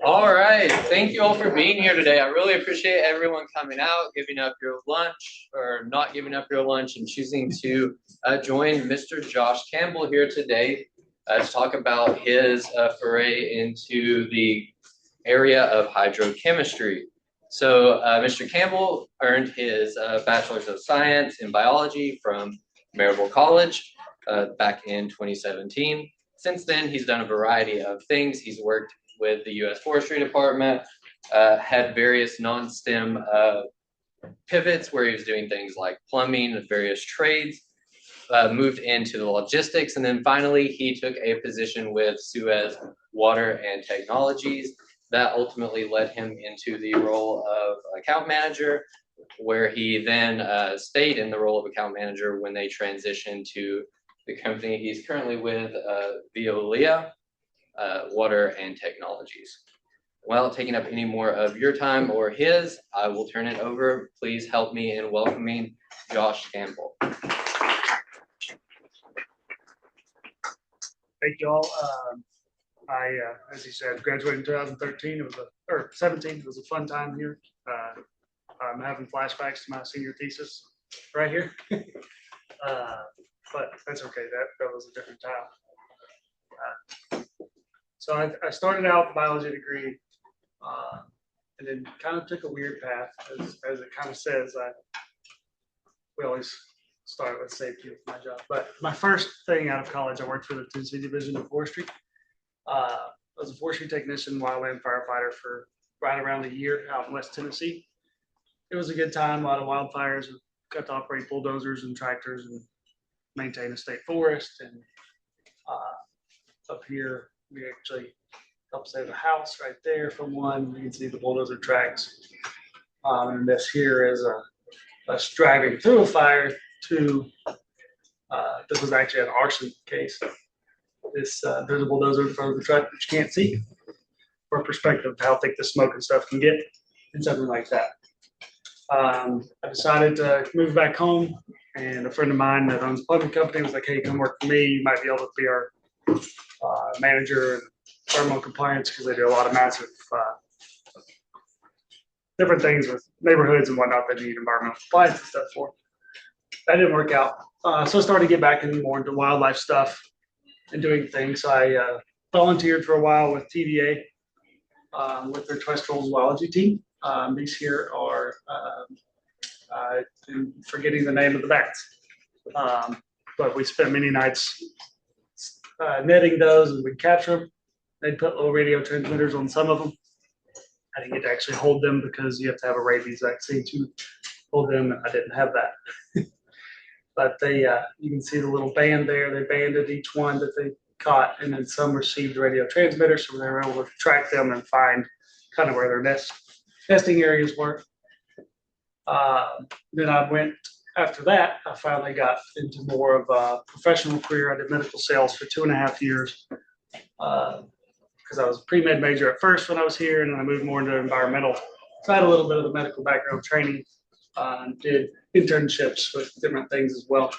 All right. Thank you all for being here today. I really appreciate everyone coming out, giving up your lunch or not giving up your lunch and choosing to join Mr. Josh Campbell here today to talk about his foray into the area of hydrochemistry. So Mr. Campbell earned his Bachelor's of Science in Biology from Maryville College back in 2017. Since then, he's done a variety of things. He's worked with the U.S. Forestry Department, had various non-STEM pivots where he was doing things like plumbing and various trades, moved into the logistics, and then finally he took a position with Suez Water and Technologies. That ultimately led him into the role of account manager, where he then stayed in the role of account manager when they transitioned to the company he's currently with, Veolia, Water and Technologies. Without taking up any more of your time or his, I will turn it over. Please help me in welcoming Josh Campbell. Thank you all. As you said, graduated in 2013. It was or 17. It was a fun time here. I'm having flashbacks to my senior thesis right here, but that's okay. That was a different time. So I started out with a biology degree, and then kind of took a weird path, as it kind of says. We always start with safety with my job. But my first thing out of college, I worked for the Tennessee Division of Forestry. I was a forestry technician, wildland firefighter for right around a year out in West Tennessee. It was a good time, a lot of wildfires. We got to operate bulldozers and tractors and maintain a state forest. And up here, we actually helped save a house right there from one. You can see the bulldozer tracks. And this here is us driving through a fire to, this was actually an arson case. There's a bulldozer in front of the truck that you can't see, for perspective of how thick the smoke and stuff can get, and something like that. I decided to move back home, and a friend of mine that owns a plumbing company was like, hey, come work for me. You might be able to be our manager and thermal compliance, because they do a lot of massive different things with neighborhoods and whatnot that need environmental compliance and stuff for. That didn't work out. So I started to get back more into wildlife stuff and doing things. So I volunteered for a while with TVA, with their terrestrial zoology team. These here are, I'm forgetting the name of the bats, but we spent many nights netting those, and we'd capture them. They'd put little radio transmitters on some of them. I didn't get to actually hold them because you have to have a rabies vaccine to hold them. I didn't have that. But they, you can see the little band there. They banded each one that they caught, and then some received radio transmitters, so they were able to track them and find kind of where their nesting areas were. Then I went, after that, I finally got into more of a professional career. I did medical sales for 2.5 years, because I was a pre-med major at first when I was here, and then I moved more into environmental. So I had a little bit of the medical background training, did internships with different things as well.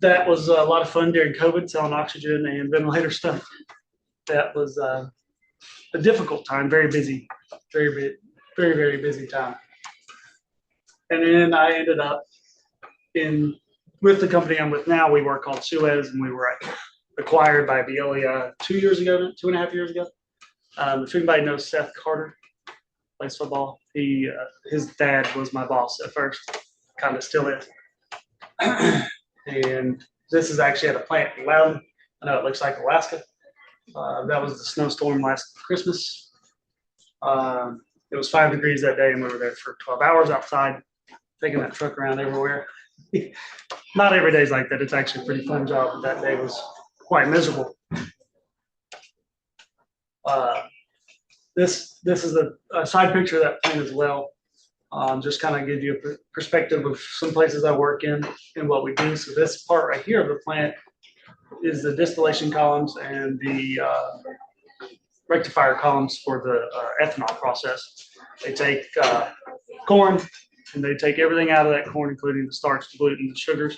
That was a lot of fun during COVID, selling oxygen and ventilator stuff. That was a difficult time, very busy, very, very busy time. And then I ended up with the company I'm with now. We were called Suez, and we were acquired by Veolia 2.5 years ago. If anybody knows Seth Carter, plays football, his dad was my boss at first, kind of still is. And this is actually at a plant in Loudon. I know it looks like Alaska. That was the snowstorm last Christmas. It was 5 degrees that day, and we were there for 12 hours outside, taking that truck around everywhere. Not every day's like that. It's actually a pretty fun job, but that day was quite miserable. This is a side picture of that plant as well. Just kind of give you a perspective of some places I work in and what we do. So this part right here of the plant is the distillation columns and the rectifier columns for the ethanol process. They take corn, and they take everything out of that corn, including the starch, the gluten, the sugars,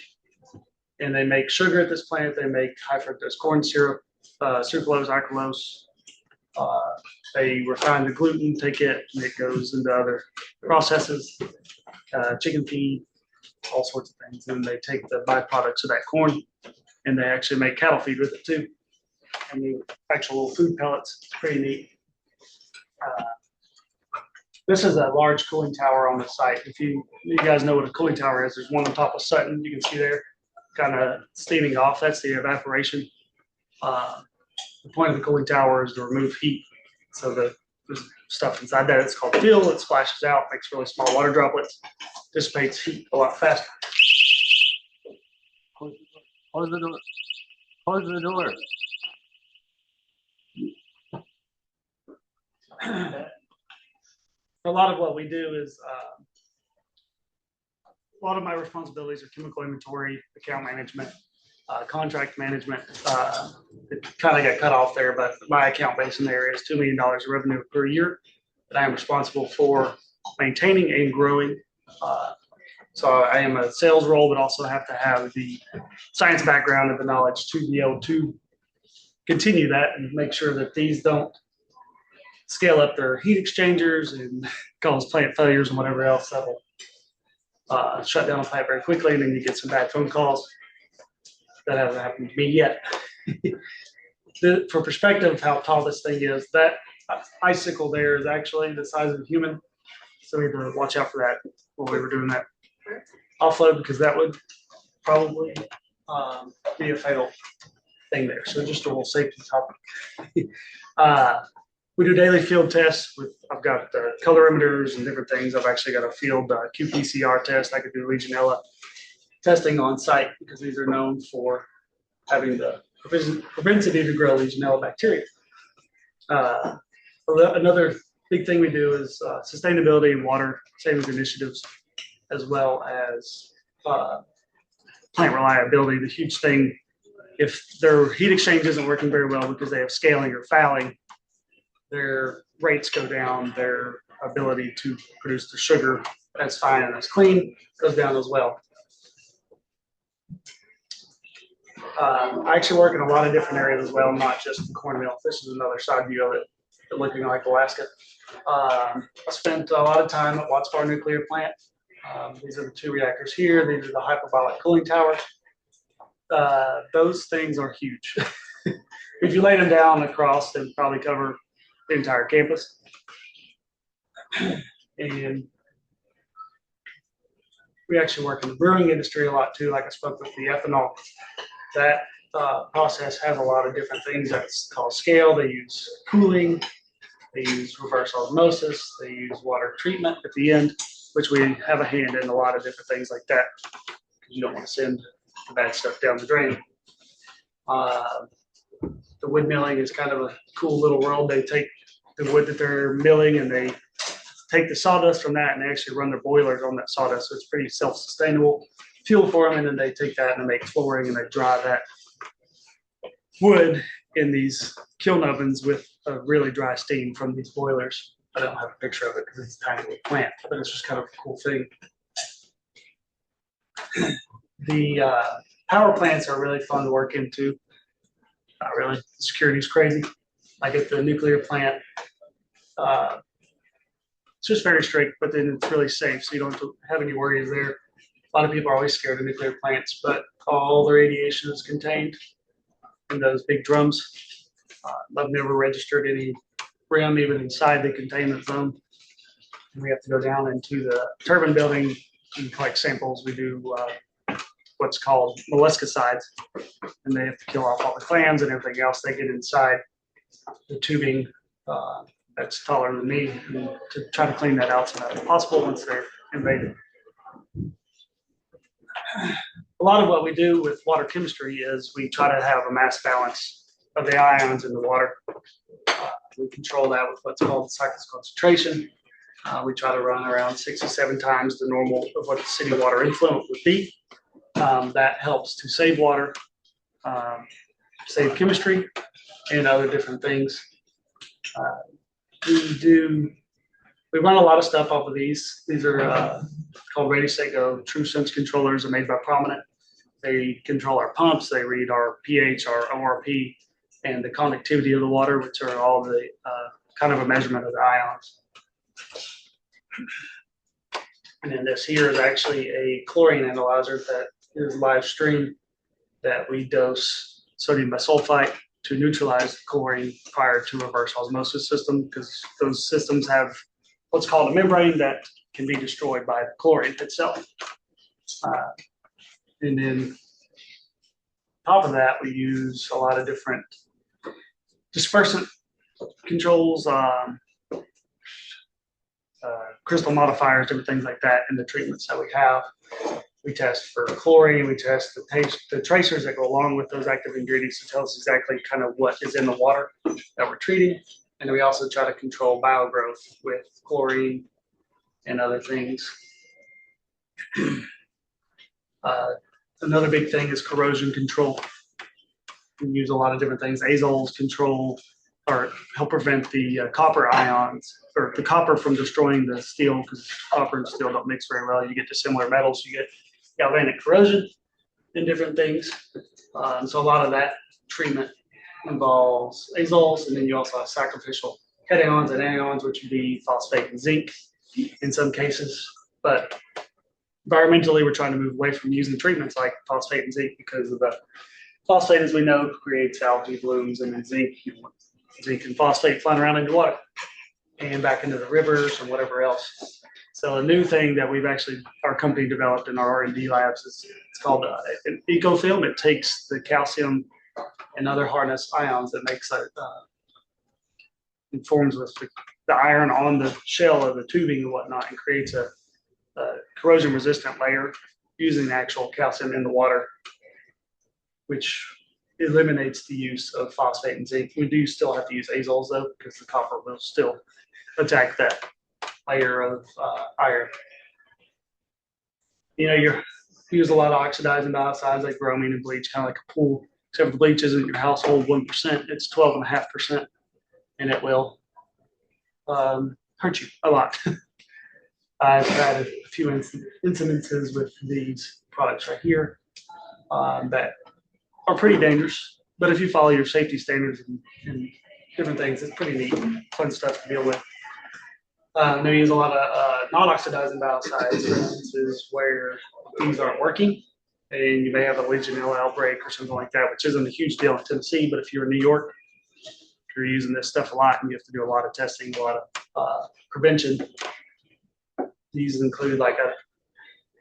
and they make sugar at this plant. They make high fructose corn syrup, sucralose, acrylose, They refine the gluten, take it, and it goes into other processes, chicken feed, all sorts of things. And they take the byproducts of that corn and they actually make cattle feed with it too. And the actual food pellets, it's pretty neat. This is a large cooling tower on the site. If you guys know what a cooling tower is, there's one on top of Sutton, you can see there, kind of steaming off. That's the evaporation. The point of the cooling tower is to remove heat. So there's stuff inside that. It's called fuel. It splashes out, makes really small water droplets, dissipates heat a lot faster. Close the door. Close the door. A lot of what we do is a lot of my responsibilities are chemical inventory, account management, contract management. It kind of got cut off there, but my account base in the area is $2 million of revenue per year that I am responsible for maintaining and growing. So I am a sales role, but also have to have the science background and the knowledge to be able to continue that and make sure that these don't scale up their heat exchangers and cause plant failures and whatever else that'll shut down a plant very quickly, and then you get some bad phone calls. That hasn't happened to me yet. For perspective, how tall this thing is, that icicle there is actually the size of a human. So we had to watch out for that when we were doing that offload, because that would probably be a fatal thing there. So just a little safety topic. We do daily field tests I've got colorimeters and different things. I've actually got a field qPCR test. I could do Legionella testing on site because these are known for having the propensity to grow Legionella bacteria. Another big thing we do is sustainability and water savings initiatives, as well as plant reliability. The huge thing, if their heat exchange isn't working very well because they have scaling or fouling, their rates go down, their ability to produce the sugar that's fine and that's clean goes down as well. I actually work in a lot of different areas as well, not just the corn mill. This is another side view of it, looking like Alaska. I spent a lot of time at Watts Bar Nuclear Plant. These are the two reactors here. These are the hyperbolic cooling towers. Those things are huge. If you lay them down across, they probably cover the entire campus. And we actually work in the brewing industry a lot too. Like I spoke with the ethanol, that process has a lot of different things. That's called scale. They use cooling, they use reverse osmosis, they use water treatment at the end, which we have a hand in a lot of different things like that. You don't want to send the bad stuff down the drain. The wood milling is kind of a cool little world. They take the wood that they're milling and they take the sawdust from that and they actually run their boilers on that sawdust. So it's pretty self-sustainable fuel for them. And then they take that and they make flooring and they dry that wood in these kiln ovens with a really dry steam from these boilers. I don't have a picture of it because it's a tiny little plant, but it's just kind of a cool thing. The power plants are really fun to work into. Not really. The security's crazy. Like at the nuclear plant, it's just very strict, but then it's really safe, so you don't have any worries there. A lot of people are always scared of nuclear plants, but all the radiation is contained in those big drums. I've never registered any REM even inside the containment zone. We have to go down into the turbine building and collect samples. We do what's called molluscicides, and they have to kill off all the clams and everything else. They get inside the tubing that's taller than me, and to try to clean that out so that it's possible once they're invaded. A lot of what we do with water chemistry is we try to have a mass balance of the ions in the water. We control that with what's called cycles concentration. We try to run around 6 to 7 times the normal of what the city water influent would be. That helps to save water, save chemistry, and other different things. We run a lot of stuff off of these. These are called Ready, Set, Go. True Sense controllers are made by Prominent. They control our pumps. They read our pH, our ORP, and the conductivity of the water, which are all the kind of a measurement of the ions. And then this here is actually a chlorine analyzer that is live stream that we dose sodium bisulfite to neutralize chlorine prior to reverse osmosis system, because those systems have what's called a membrane that can be destroyed by the chlorine itself. And then on top of that, we use a lot of different dispersant controls, crystal modifiers, different things like that in the treatments that we have. We test for chlorine, we test the tracers that go along with those active ingredients to tell us exactly kind of what is in the water that we're treating. And we also try to control biogrowth with chlorine and other things. Another big thing is corrosion control. We use a lot of different things. Azoles control or help prevent the copper ions or the copper from destroying the steel, because copper and steel don't mix very well. You get dissimilar metals, you get galvanic corrosion and different things. So a lot of that treatment involves azoles, and then you also have sacrificial cations and anions, which would be phosphate and zinc in some cases. But environmentally, we're trying to move away from using treatments like phosphate and zinc, because of the phosphate, as we know, creates algae blooms, and then zinc and phosphate flying around into water and back into the rivers and whatever else. So a new thing that we've actually, our company developed in our R&D labs is it's called an ecofilm. It takes the calcium and other harness ions that makes it, informs with the iron on the shell of the tubing and whatnot, and creates a corrosion resistant layer using the actual calcium in the water, which eliminates the use of phosphate and zinc. We do still have to use azoles though, because the copper will still attack that layer of iron. You know, you use a lot of oxidizing biocides like bromine and bleach, kind of like a pool, except for bleach isn't your household 1%, it's 12.5%, and it will hurt you a lot. I've had a few incidences with these products right here that are pretty dangerous, but if you follow your safety standards and different things, it's pretty neat, fun stuff to deal with. They use a lot of non-oxidizing biocides, for instances where things aren't working, and you may have a Legionella outbreak or something like that, which isn't a huge deal in Tennessee, but if you're in New York, you're using this stuff a lot, and you have to do a lot of testing, a lot of prevention. These include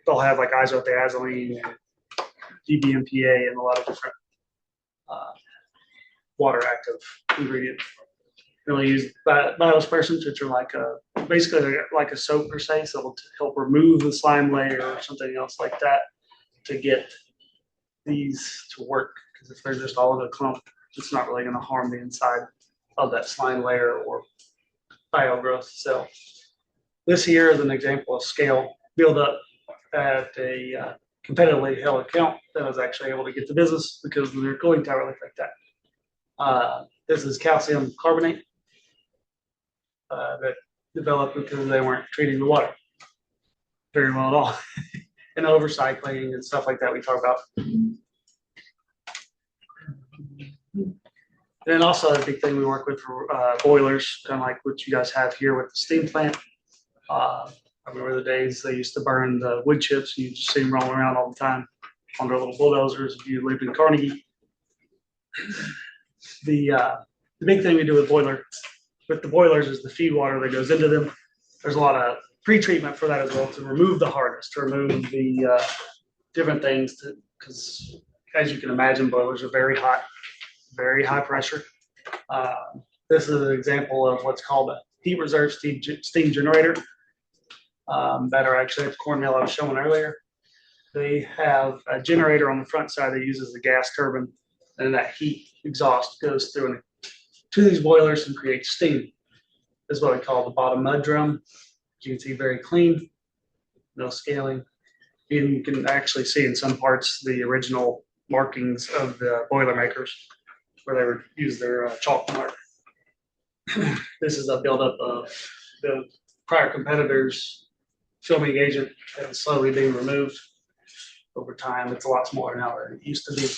they'll have like isothiazoline and DBMPA and a lot of different water active ingredients. Really use biodispersants, which are basically like a soap per se, so it'll help remove the slime layer or something else like that to get these to work. Because if they're just all in a clump, it's not really going to harm the inside of that slime layer or biogrowth cell. This here is an example of scale buildup at a competitively held account that was actually able to get the business because of their cooling tower looked like that. This is calcium carbonate that developed because they weren't treating the water very well at all. And overcycling and stuff like that we talk about. And then also a big thing we work with for boilers, kind of like what you guys have here with the steam plant. I remember the days they used to burn the wood chips. You just see them rolling around all the time on their little bulldozers if you lived in Carnegie. The big thing we do with the boilers is the feed water that goes into them. There's a lot of pre-treatment for that as well, to remove the hardness, to remove the different things, because as you can imagine, boilers are very hot, very high pressure. This is an example of what's called a heat reserve steam generator that are actually at the corn mill I was showing earlier. They have a generator on the front side that uses a gas turbine, and that heat exhaust goes through to these boilers and creates steam. This is what we call the bottom mud drum. As you can see, very clean, no scaling. You can actually see in some parts the original markings of the Boilermakers where they would use their chalk mark. This is a buildup of the prior competitors' filming agent that is slowly being removed over time. It's a lot smaller now than it used to be.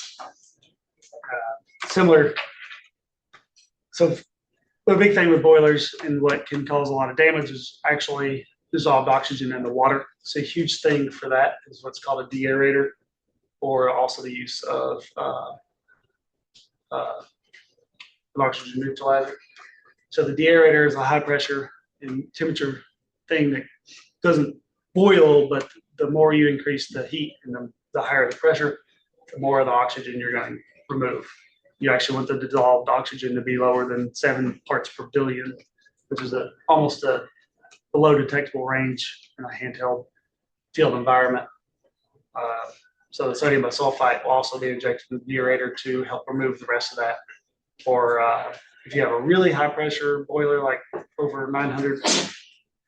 Similar So the big thing with boilers and what can cause a lot of damage is actually dissolved oxygen in the water. So a huge thing for that is what's called a deaerator, or also the use of an oxygen neutralizer. So the deaerator is a high pressure and temperature thing that doesn't boil, but the more you increase the heat and the higher the pressure, the more of the oxygen you're going to remove. You actually want the dissolved oxygen to be lower than 7 parts per billion, which is almost a below detectable range in a handheld field environment. So the sodium bisulfite will also be injected in the deaerator to help remove the rest of that. Or if you have a really high pressure boiler, like over 900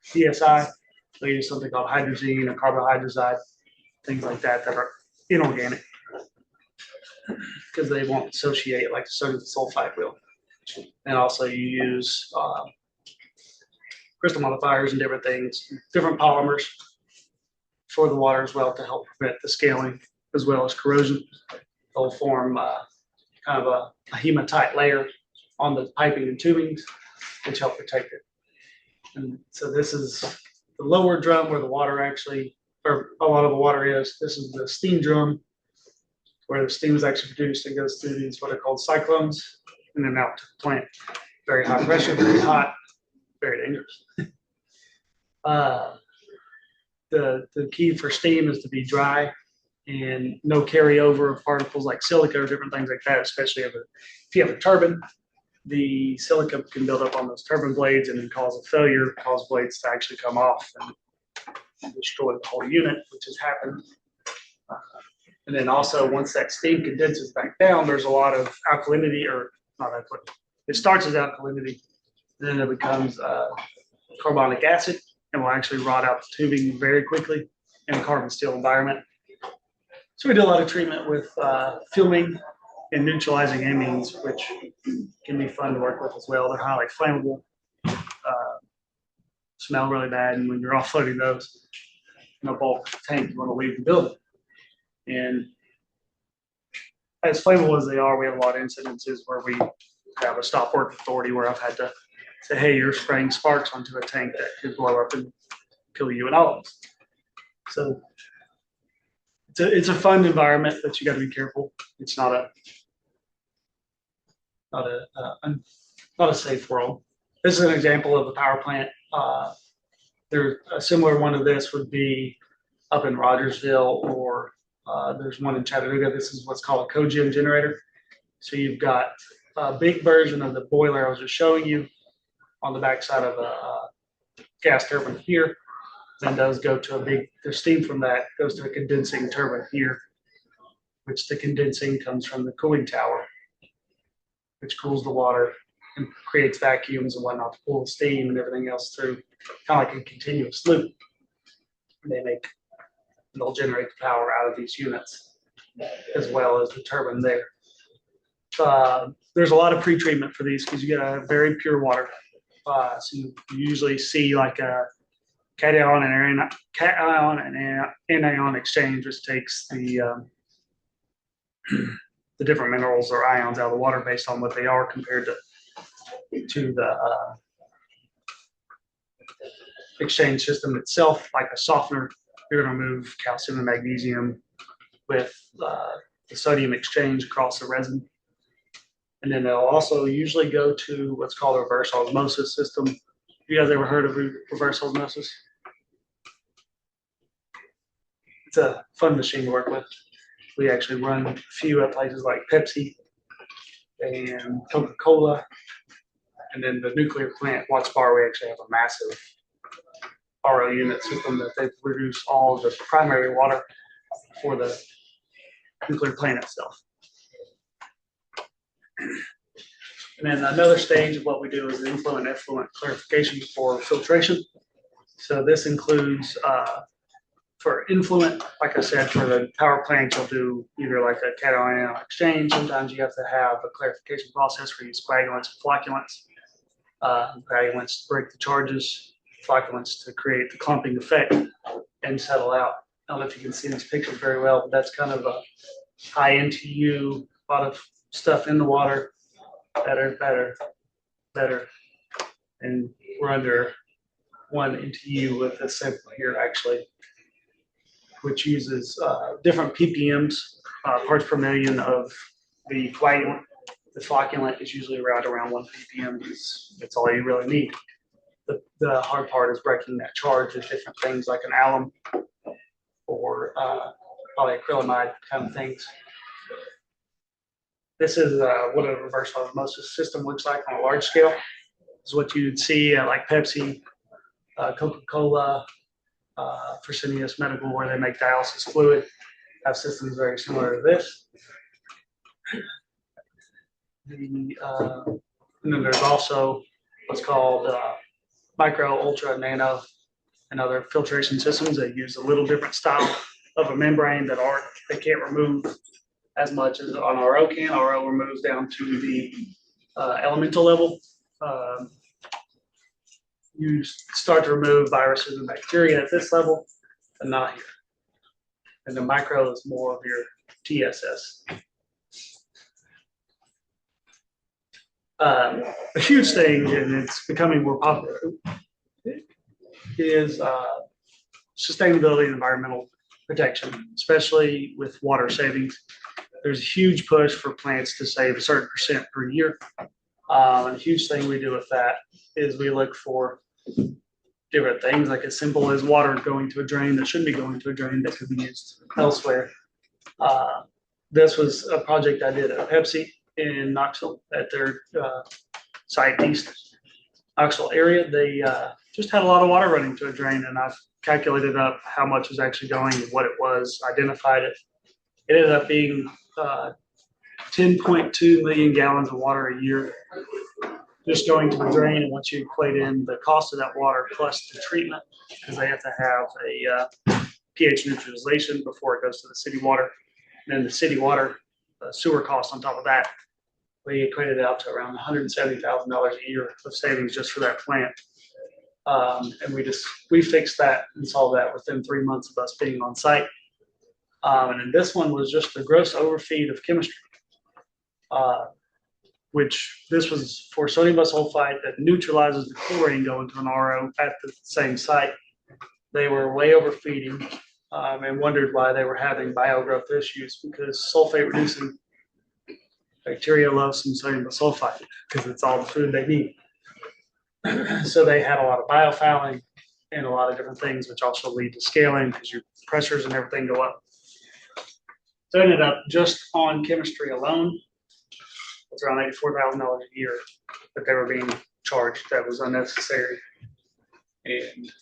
psi, they'll use something called hydrazine or carbohydrazide, things like that that are inorganic, because they won't associate like sodium sulfite will. And also you use crystal modifiers and different things, different polymers for the water as well to help prevent the scaling as well as corrosion. They'll form kind of a hematite layer on the piping and tubings, which help protect it. And so this is the lower drum where the water actually, or a lot of the water is. This is the steam drum where the steam is actually produced and goes through these what are called cyclones and then out to the plant. Very high pressure, very hot, very dangerous. The key for steam is to be dry and no carryover of particles like silica or different things like that, especially if you have a turbine. The silica can build up on those turbine blades and then cause a failure, cause blades to actually come off and destroy the whole unit, which has happened. And then also once that steam condenses back down, there's a lot of alkalinity, or not alkalinity. It starts as alkalinity, then it becomes carbonic acid and will actually rot out the tubing very quickly in a carbon steel environment. So we do a lot of treatment with fuming and neutralizing amines, which can be fun to work with as well. They're highly flammable, smell really bad, and when you're offloading those in a bulk tank, you want to leave the building. And as flammable as they are, we have a lot of incidences where we have a stop work authority where I've had to say, hey, you're spraying sparks onto a tank that could blow up and kill you and all of us. So it's a fun environment, but you got to be careful. It's not a safe world. This is an example of a power plant. There's a similar one of this would be up in Rogersville, or there's one in Chattanooga. This is what's called a cogen generator. So you've got a big version of the boiler I was just showing you on the backside of a gas turbine here. Then does go to the steam from that goes to a condensing turbine here, which the condensing comes from the cooling tower, which cools the water and creates vacuums and whatnot to pull the steam and everything else through, kind of like a continuous loop. They'll generate the power out of these units as well as the turbine there. There's a lot of pre-treatment for these because you get a very pure water. So you usually see like a cation and anion exchange, which takes the different minerals or ions out of the water based on what they are compared to the exchange system itself. Like a softener, you're going to move calcium and magnesium with the sodium exchange across the resin. And then they'll also usually go to what's called a reverse osmosis system. You guys ever heard of reverse osmosis? It's a fun machine to work with. We actually run a few at places like Pepsi and Coca-Cola. And then the nuclear plant, Watts Bar, we actually have a massive RO unit system that they produce all of the primary water for the nuclear plant itself. And then another stage of what we do is influent and effluent clarification for filtration. So this includes for influent, like I said, for the power plant, you'll do either like a cation exchange. Sometimes you have to have a clarification process where you use coagulants and flocculants. Coagulants to break the charges, flocculants to create the clumping effect and settle out. I don't know if you can see this picture very well, but that's kind of a high NTU, a lot of stuff in the water that are better. And we're under 1 NTU with this sample here, actually, which uses different ppms, parts per million of the flocculant. The flocculant is usually around 1 ppm. It's all you really need. The hard part is breaking that charge with different things like an alum or polyacrylamide kind of things. This is what a reverse osmosis system looks like on a large scale. This is what you'd see at like Pepsi, Coca-Cola, Fresenius Medical, where they make dialysis fluid. Have systems very similar to this. And then there's also what's called micro, ultra, nano, and other filtration systems that use a little different style of a membrane that they can't remove as much as an RO can. RO removes down to the elemental level. You start to remove viruses and bacteria at this level, but not here. And the micro is more of your TSS. A huge thing, and it's becoming more popular, is sustainability and environmental protection, especially with water savings. There's a huge push for plants to save a certain percent per year. And a huge thing we do with that is we look for different things, like as simple as water going to a drain that shouldn't be going to a drain that could be used elsewhere. This was a project I did at Pepsi in Knoxville at their site east Knoxville area. They just had a lot of water running to a drain, and I've calculated up how much was actually going and what it was, identified it. It ended up being 10.2 million gallons of water a year just going to the drain. And once you equate in the cost of that water plus the treatment, because they have to have a pH neutralization before it goes to the city water, and then the city water sewer cost on top of that, we equated it out to around $170,000 a year of savings just for that plant. And we fixed that and solved that within 3 months of us being on site. And then this one was just the gross overfeed of chemistry, which this was for sodium bisulfite that neutralizes the chlorine going to an RO at the same site. They were way overfeeding and wondered why they were having biogrowth issues, because sulfate reducing bacteria love some sodium bisulfite because it's all the food they need. So they had a lot of biofouling and a lot of different things, which also lead to scaling because your pressures and everything go up. So it ended up just on chemistry alone, it's around $84,000 a year that they were being charged. That was unnecessary and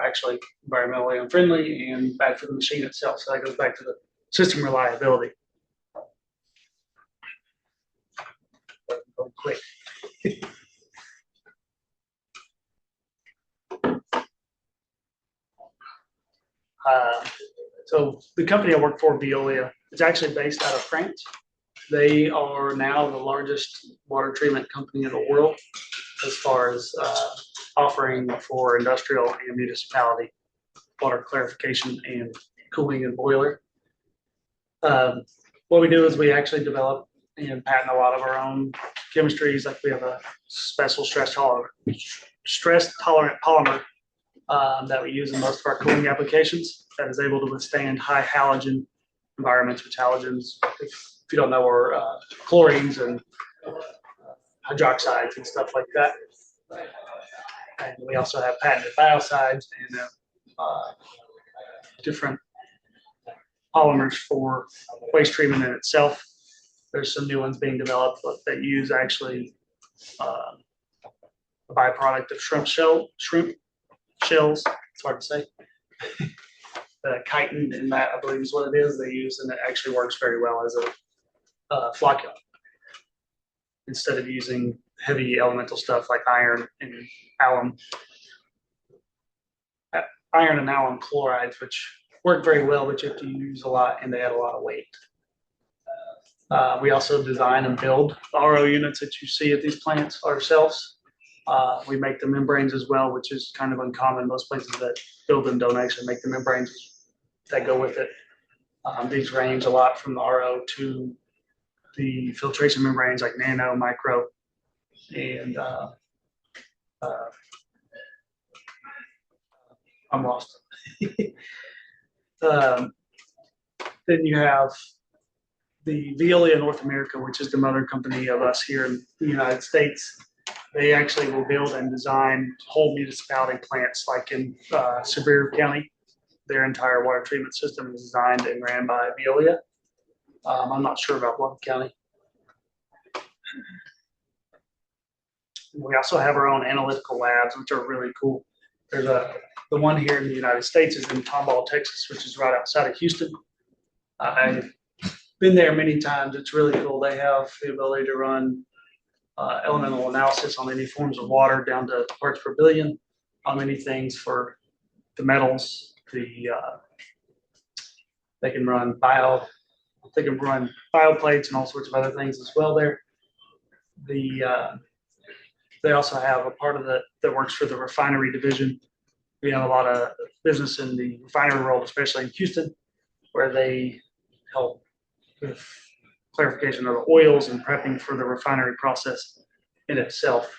actually environmentally unfriendly and bad for the machine itself. So that goes back to the system reliability. Go quick. So the company I work for, Veolia, is actually based out of France. They are now the largest water treatment company in the world as far as offering for industrial and municipality water clarification and cooling and boiler. What we do is we actually develop and patent a lot of our own chemistries. Like we have a special stress tolerant polymer that we use in most of our cooling applications that is able to withstand high halogen environments, which halogens, if you don't know, are chlorines and hydroxides and stuff like that. And we also have patented biocides and different polymers for waste treatment in itself. There's some new ones being developed that use actually a byproduct of shrimp shells. It's hard to say. The chitin in that, I believe, is what it is they use, and it actually works very well as a flocculant instead of using heavy elemental stuff like iron and alum. Iron and alum chlorides, which work very well, but you have to use a lot, and they add a lot of weight. We also design and build the RO units that you see at these plants ourselves. We make the membranes as well, which is kind of uncommon. Most places that build them don't actually make the membranes that go with it. These range a lot from the RO to the filtration membranes like nano, micro. and I'm lost. um, then you have the Veolia North America, which is the mother company of us here in the United States. They actually will build and design whole municipality plants, like in Superior County. Their entire water treatment system is designed and ran by Veolia. I'm not sure about Blount County. We also have our own analytical labs, which are really cool. There's the one here in the United States is in Tomball, Texas, which is right outside of Houston. I've been there many times. It's really cool. They have the ability to run elemental analysis on any forms of water down to parts per billion, on many things for the metals. They can run bioplates and all sorts of other things as well there. They also have a part of that works for the refinery division. We have a lot of business in the refinery world, especially in Houston, where they help with clarification of the oils and prepping for the refinery process in itself.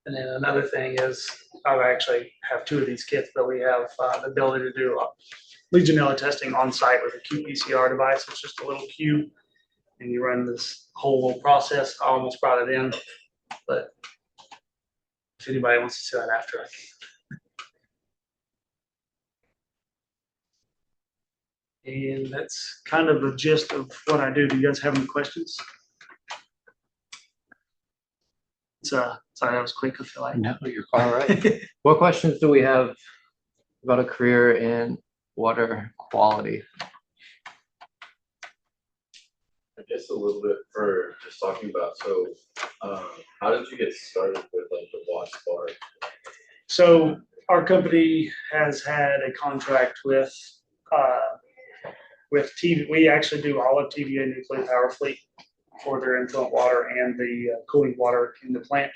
And then another thing is I actually have two of these kits, but we have the ability to do Legionella testing on site with a qPCR device. It's just a little cube, and you run this whole little process. I almost brought it in, but if anybody wants to see that after, I can. And that's kind of the gist of what I do. Do you guys have any questions? Sorry, that was quick. I feel like. No, you're all right. What questions do we have about a career in water quality? I guess a little bit for just talking about, so how did you get started with like the wash bar? So our company has had a contract with TV. We actually do all of TVA nuclear power fleet for their influent water and the cooling water in the plant.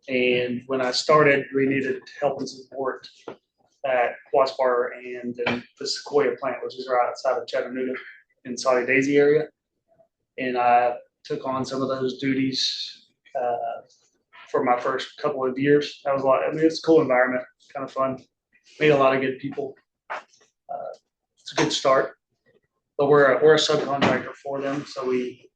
And when I started, we needed help and support at Waspar and then the Sequoia plant, which is right outside of Chattanooga in Saudi Daisy area. And I took on some of those duties for my first couple of years. That was a lot. I mean, it's a cool environment, kind of fun. Made a lot of good people. It's a good start. But we're a subcontractor for them, so we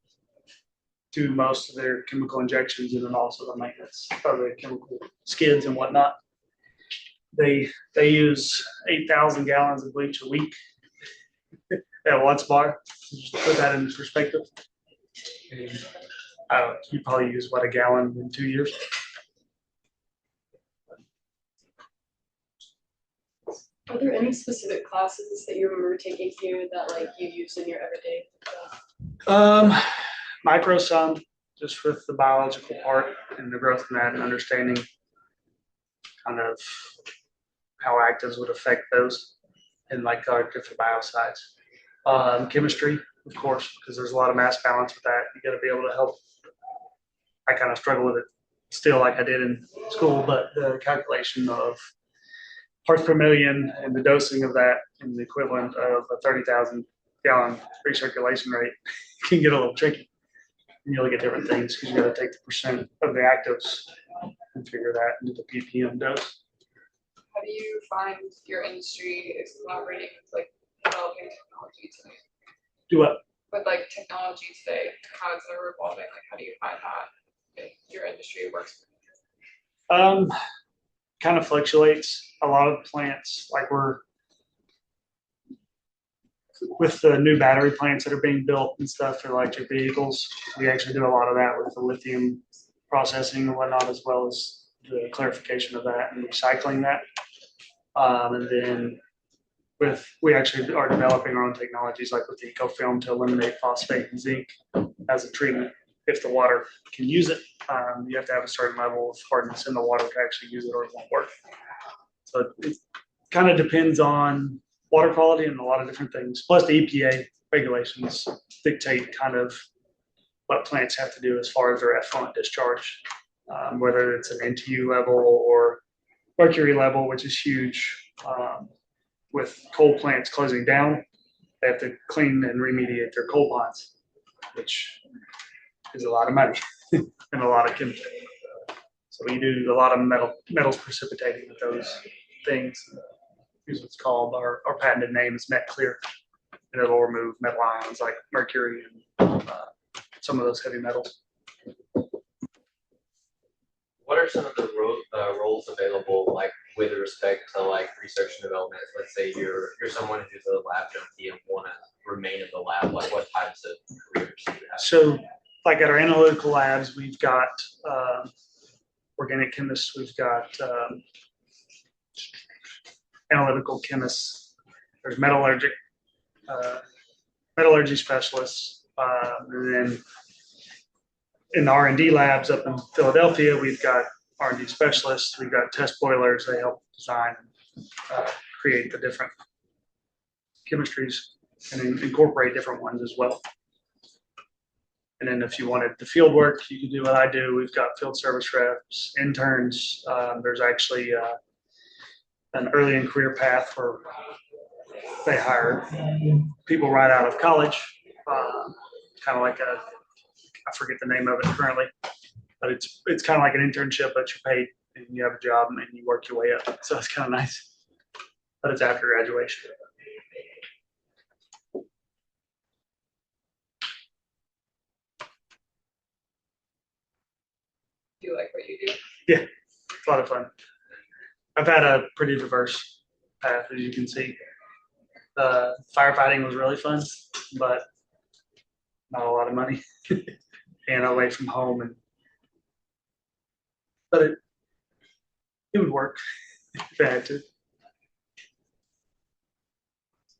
do most of their chemical injections and then also the maintenance of the chemical skids and whatnot. They use 8,000 gallons of bleach a week at one spot. Just put that in perspective. And you probably use what, a gallon in 2 years. Are there any specific classes that you remember taking here that like you use in your everyday? Micro some, just with the biological part and the growth in that and understanding kind of how actives would affect those in like our different biocides. Chemistry, of course, because there's a lot of mass balance with that. You got to be able to help. I kind of struggle with it still like I did in school, but the calculation of parts per million and the dosing of that in the equivalent of a 30,000 gallon recirculation rate can get a little tricky. And you look at different things because you got to take the percent of the actives and figure that into the ppm dose. How do you find your industry is collaborating with like developing technology today? Do what? With like technology today, how is it evolving? Like, how do you find that your industry works? Kind of fluctuates. A lot of plants, like we're with the new battery plants that are being built and stuff for electric vehicles. We actually do a lot of that with the lithium processing and whatnot, as well as the clarification of that and recycling that. And then we actually are developing our own technologies, like with the ecofilm, to eliminate phosphate and zinc as a treatment. If the water can use it, you have to have a certain level of hardness in the water to actually use it, or it won't work. So it kind of depends on water quality and a lot of different things. Plus the EPA regulations dictate kind of what plants have to do as far as their effluent discharge, whether it's an NTU level or mercury level, which is huge. With coal plants closing down, they have to clean and remediate their coal ponds, which is a lot of money and a lot of chemistry. So we do a lot of metals precipitating with those things. Here's what's called, our patented name is Met Clear. And it'll remove metal ions like mercury and some of those heavy metals. What are some of the roles available, like with respect to like research and development? Let's say you're someone who's a lab junkie and want to remain in the lab. Like what types of careers do you have? So, like at our analytical labs, we've got organic chemists, we've got analytical chemists. There's metallurgy specialists, and then in the R&D labs up in Philadelphia, we've got R&D specialists, we've got test boilers, they help design and create the different chemistries and incorporate different ones as well. And then if you wanted the field work, you can do what I do. We've got field service reps, interns. There's actually an early in career path where they hire people right out of college, kind of like I forget the name of it currently, but it's kind of like an internship, but you're paid and you have a job and you work your way up. So it's kind of nice, but it's after graduation. Do you like what you do? Yeah, it's a lot of fun. I've had a pretty diverse path, as you can see. Firefighting was really fun, but not a lot of money and away from home. But it would work if I had to.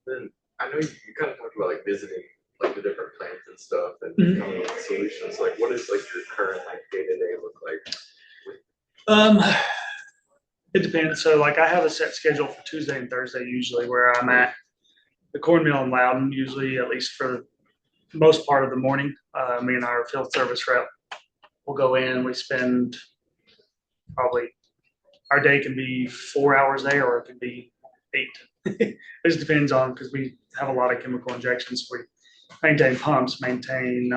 Then I know you kind of talked about like visiting like the different plants and stuff and coming up with solutions. Like what is like your current like day-to-day look like? It depends. So like I have a set schedule for Tuesday and Thursday usually where I'm at the corn mill in Loudon, usually at least for the most part of the morning. Me and our field service rep will go in, we spend probably, our day can be 4 hours there or it can be 8. It just depends on, because we have a lot of chemical injections. We maintain pumps, maintain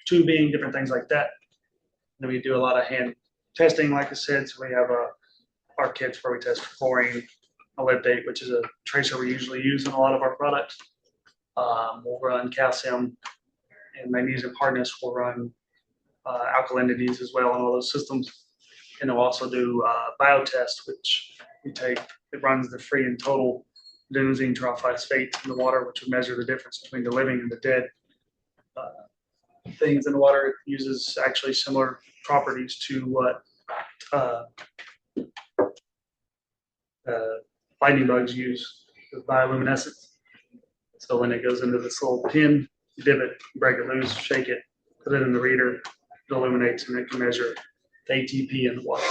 tubing, different things like that. And then we do a lot of hand testing, like I said. So we have our kits where we test for chlorine, molybdate, which is a tracer we usually use in a lot of our products. We'll run calcium and magnesium hardness. We'll run alkalinities as well in all those systems. And we'll also do biotest, which we take, it runs the free and total adenosine triphosphate in the water, which would measure the difference between the living and the dead things in the water. It uses actually similar properties to what lightning bugs use with bioluminescence. So when it goes into this little pin, you dip it, break it loose, shake it, put it in the reader, it illuminates and it can measure the ATP in the water.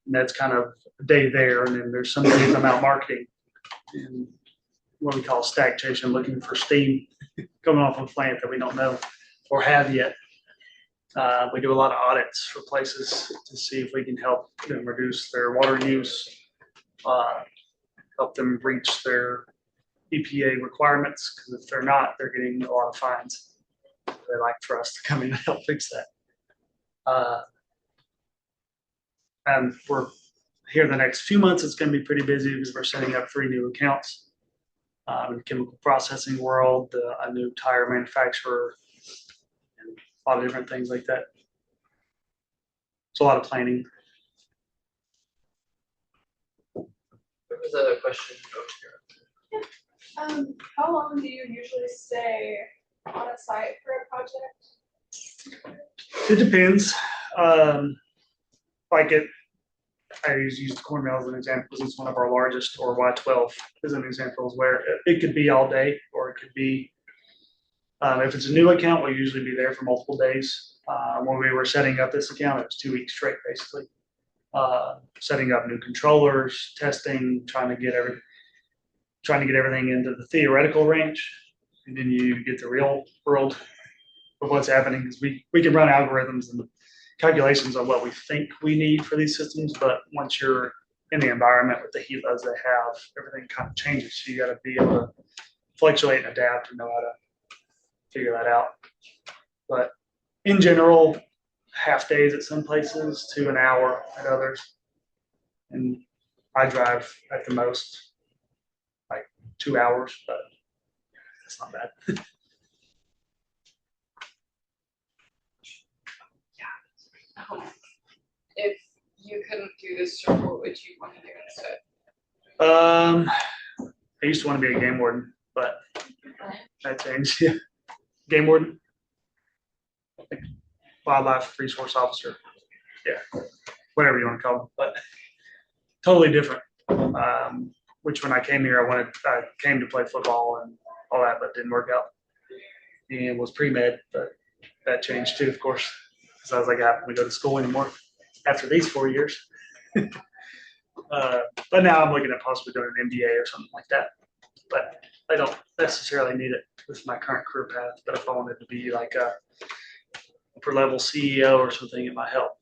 And that's kind of a day there. And then there's some days I'm out marketing and what we call stack chasing, looking for steam coming off a plant that we don't know or have yet. We do a lot of audits for places to see if we can help them reduce their water use, help them reach their EPA requirements, because if they're not, they're getting a lot of fines. They like for us to come in and help fix that. And we're here the next few months. It's going to be pretty busy because we're setting up 3 new accounts in the chemical processing world, a new tire manufacturer, and a lot of different things like that. It's a lot of planning. There was a question over here. How long do you usually stay on a site for a project? It depends. I use the corn mill as an example because it's one of our largest, or Y12 as an example, where it could be all day or it could be, if it's a new account, we'll usually be there for multiple days. When we were setting up this account, it was 2 weeks straight, basically. Setting up new controllers, testing, trying to get everything into the theoretical range, and then you get the real world of what's happening. Because we can run algorithms and calculations on what we think we need for these systems, but once you're in the environment with the heat loads they have, everything kind of changes. So you got to be able to fluctuate and adapt and know how to figure that out. But in general, half days at some places to an hour at others. And I drive at the most like 2 hours, but that's not bad. If you couldn't do this job, what would you want to do instead? I used to want to be a game warden, but that changed. Yeah. Game warden, like wildlife resource officer. Yeah, whatever you want to call them, but totally different. Which when I came here, I came to play football and all that, but didn't work out. And was pre-med, but that changed too, of course, because I was like, I don't want to go to school anymore after these 4 years. But now I'm looking at possibly doing an MBA or something like that. But I don't necessarily need it with my current career path. But if I wanted to be like a upper level CEO or something, it might help.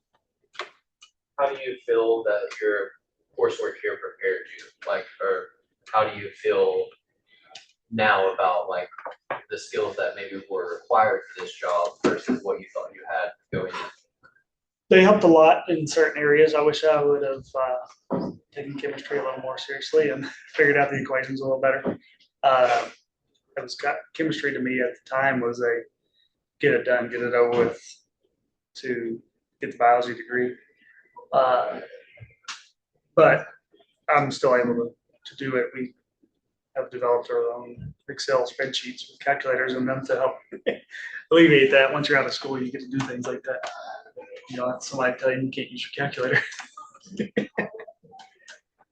How do you feel that your coursework here prepared you? Like, or how do you feel now about like the skills that maybe were required for this job versus what you thought you had going in? They helped a lot in certain areas. I wish I would have taken chemistry a little more seriously and figured out the equations a little better. Chemistry to me at the time was a get it done, get it over with to get the biology degree. But I'm still able to do it. We have developed our own Excel spreadsheets with calculators in them to help alleviate that. Once you're out of school, you get to do things like that. You know, somebody tell you can't use your calculator.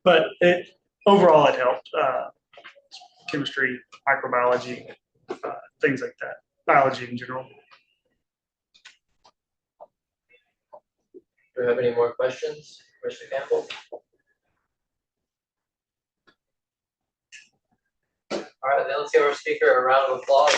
But overall it helped. Chemistry, microbiology, things like that. Biology in general. Do we have any more questions, Mr. Campbell? All right, then let's give our speaker a round of applause.